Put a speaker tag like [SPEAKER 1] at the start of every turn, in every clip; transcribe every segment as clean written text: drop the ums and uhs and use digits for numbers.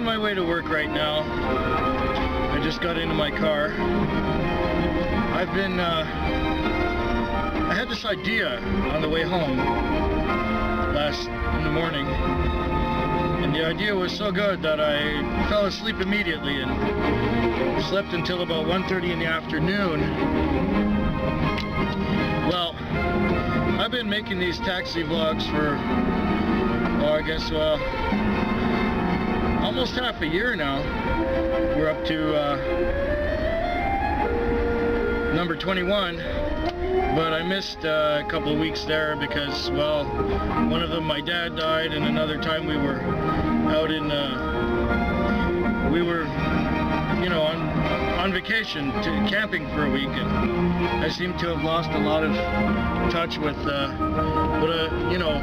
[SPEAKER 1] my way to work right now. I just got into my car. I've been, I had this idea on the way home in the morning, and the idea was so good that I fell asleep immediately and slept until about 1:30 in the afternoon. Well, I've been making these taxi vlogs for, oh, I guess, almost half a year now. We're up to number 21, but I missed a couple of weeks there because, well, one of them, my dad died, and another time we were out in, you know, on vacation, camping for a week, and I seem to have lost a lot of touch with, you know,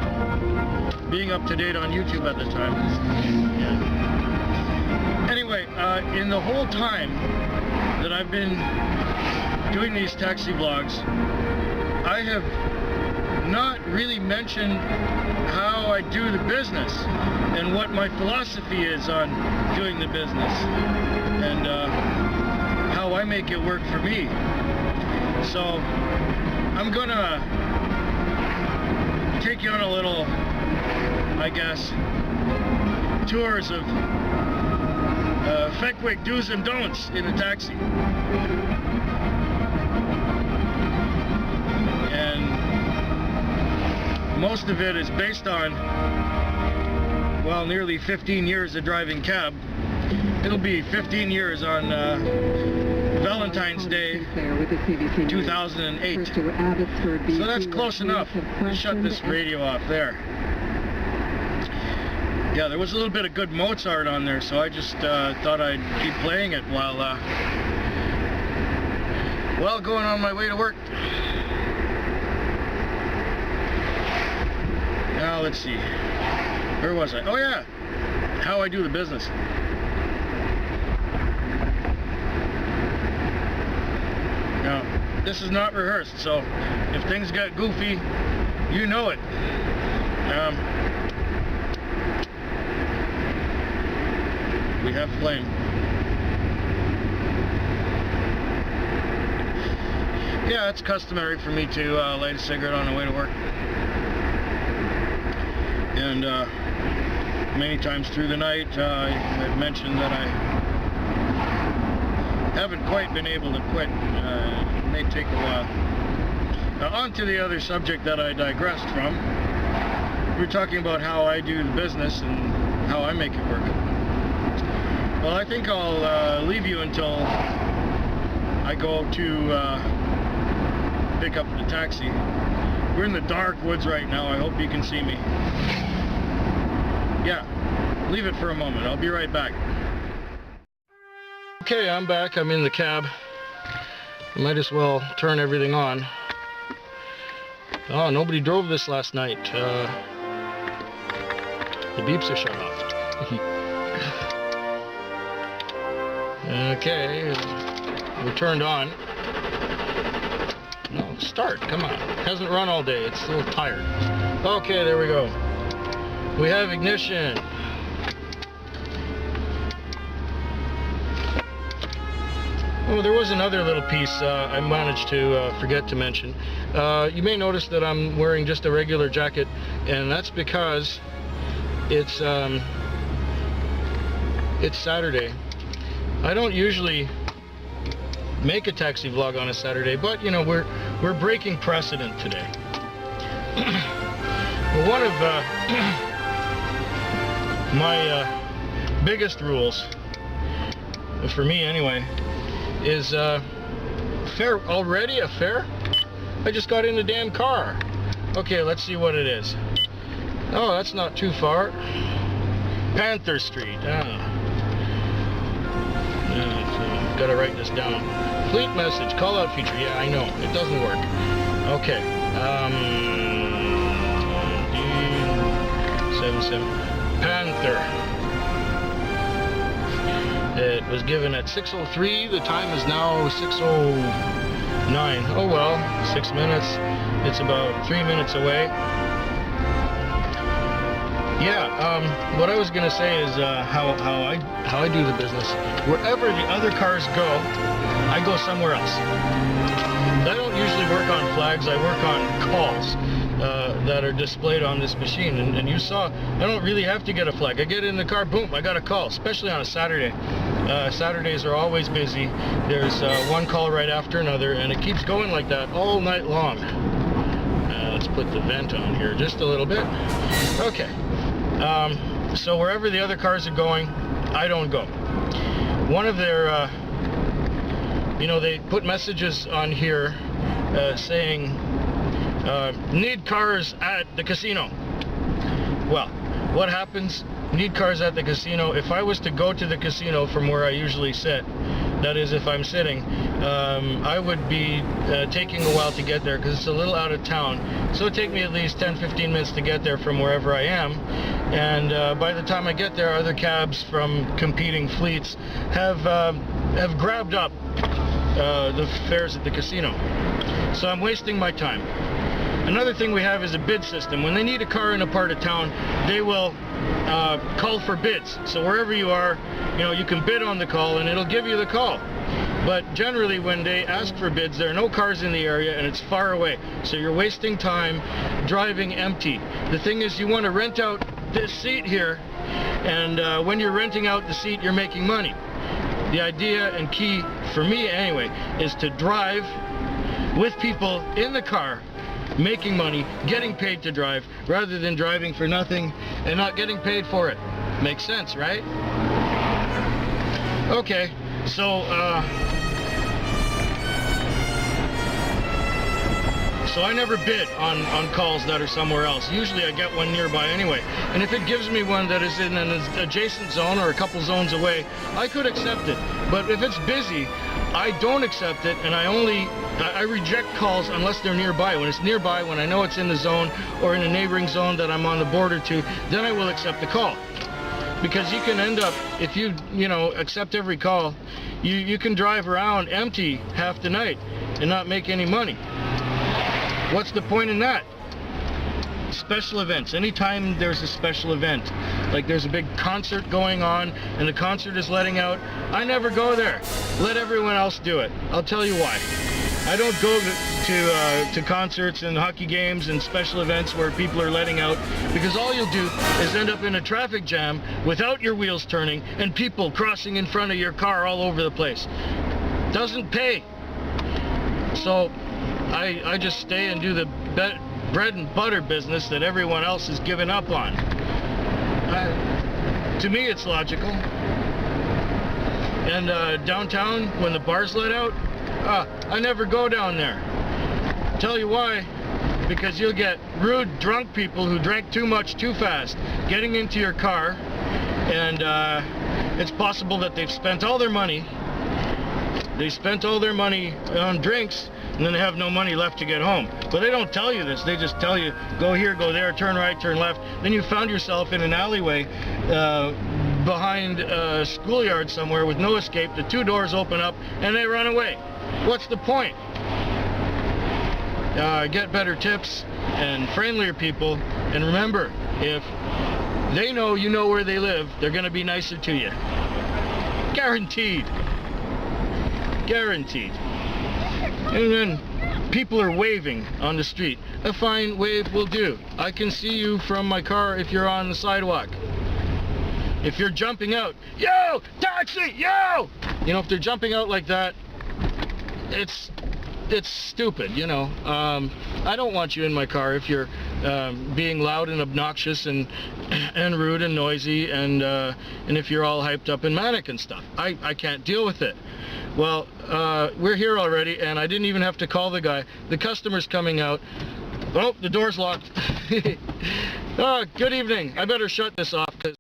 [SPEAKER 1] being up to date on YouTube at the time. Yeah. Anyway, in the whole time that I've been doing these taxi vlogs, I have not really mentioned how I do the business and what my philosophy is on doing the business and how I make it work for me. So I'm gonna take you on a little, I guess, tours of Feckwick do's and don'ts in a taxi. And most of it is based on, well, nearly 15 years of driving cab. It'll be 15 years on Valentine's Day 2008. So that's close enough. Let's shut this radio off there. Yeah, there was a little bit of good Mozart on there, so I just thought I'd keep playing it while going on my way to work. Now let's see, where was I? Oh yeah, how I do the business. Now, this is not rehearsed, so if things get goofy, you know it. We have flame. Yeah, it's customary for me to light a cigarette on the way to work. And many times through the night, I've mentioned that I haven't quite been able to quit. It may take a while. Now, on to the other subject that I digressed from. We're talking about how I do the business and how I make it work. Well, I think I'll leave you until I go to pick up the taxi. We're in the dark woods right now. I hope you can see me. Yeah, leave it for a moment. I'll be right back. Okay, I'm back. I'm in the cab. I might as well turn everything on. Oh, nobody drove this last night. The beeps are shut off. Okay, we're turned on. No, start, come on. Hasn't run all day, it's a little tired. Okay, there we go. We have ignition. Oh, there was another little piece I managed to forget to mention. You may notice that I'm wearing just a regular jacket, and that's because it's Saturday. I don't usually make a taxi vlog on a Saturday, but you know, we're breaking precedent today. Well, one of my biggest rules, for me anyway, is fare. Already a fare? I just got in the damn car. Okay, let's see what it is. Oh, that's not too far. Panther Street. Gotta write this down. Fleet message, call out feature. Yeah, I know, it doesn't work. Okay. 77 Panther. It was given at 6:03. The time is now 6:09. Oh well, 6 minutes. It's about 3 minutes away. What I was gonna say is how I do the business. Wherever the other cars go, I go somewhere else. I don't usually work on flags. I work on calls that are displayed on this machine. And you saw, I don't really have to get a flag. I get in the car, boom, I got a call. Especially on a Saturday. Saturdays are always busy. There's one call right after another, and it keeps going like that all night long. Let's put the vent on here just a little bit. Okay. So wherever the other cars are going, I don't go. One of their, they put messages on here saying, need cars at the casino. Well, what happens? Need cars at the casino. If I was to go to the casino from where I usually sit, that is if I'm sitting, I would be taking a while to get there because it's a little out of town. So it'd take me at least 10-15 minutes to get there from wherever I am. And by the time I get there, other cabs from competing fleets have grabbed up the fares at the casino. So I'm wasting my time. Another thing we have is a bid system. When they need a car in a part of town, they will call for bids. So wherever you are, you can bid on the call and it'll give you the call. But generally when they ask for bids, there are no cars in the area and it's far away. So you're wasting time driving empty. The thing is, you want to rent out this seat here, and when you're renting out the seat, you're making money. The idea and key, for me anyway, is to drive with people in the car, making money, getting paid to drive, rather than driving for nothing and not getting paid for it. Makes sense, right? Okay, so I never bid on calls that are somewhere else. Usually I get one nearby anyway. And if it gives me one that is in an adjacent zone or a couple zones away, I could accept it. But if it's busy, I don't accept it, and I reject calls unless they're nearby. When it's nearby, when I know it's in the zone or in a neighboring zone that I'm on the border to, then I will accept the call. Because you can end up, if you accept every call, you can drive around empty half the night and not make any money. What's the point in that? Special events. Anytime there's a special event, like there's a big concert going on and the concert is letting out, I never go there. Let everyone else do it. I'll tell you why. I don't go to concerts and hockey games and special events where people are letting out, because all you'll do is end up in a traffic jam without your wheels turning and people crossing in front of your car all over the place. Doesn't pay. So I just stay and do the bread and butter business that everyone else has given up on. To me, it's logical. And downtown, when the bars let out, I never go down there. Tell you why. Because you'll get rude, drunk people who drank too much too fast getting into your car, and it's possible that they've spent all their money. They spent all their money on drinks, and then they have no money left to get home. But they don't tell you this. They just tell you, go here, go there, turn right, turn left. Then you found yourself in an alleyway behind a schoolyard somewhere with no escape. The two doors open up, and they run away. What's the point? Get better tips and friendlier people. And remember, if they know you know where they live, they're going to be nicer to you. Guaranteed. Guaranteed. And then people are waving on the street. A fine wave will do. I can see you from my car if you're on the sidewalk. If you're jumping out, yo, taxi, yo! If they're jumping out like that, it's stupid, I don't want you in my car if you're being loud and obnoxious and rude and noisy, and if you're all hyped up and manic and stuff. I can't deal with it. Well, we're here already, and I didn't even have to call the guy. The customer's coming out. Oh, the door's locked. Oh, good evening. I better shut this off, because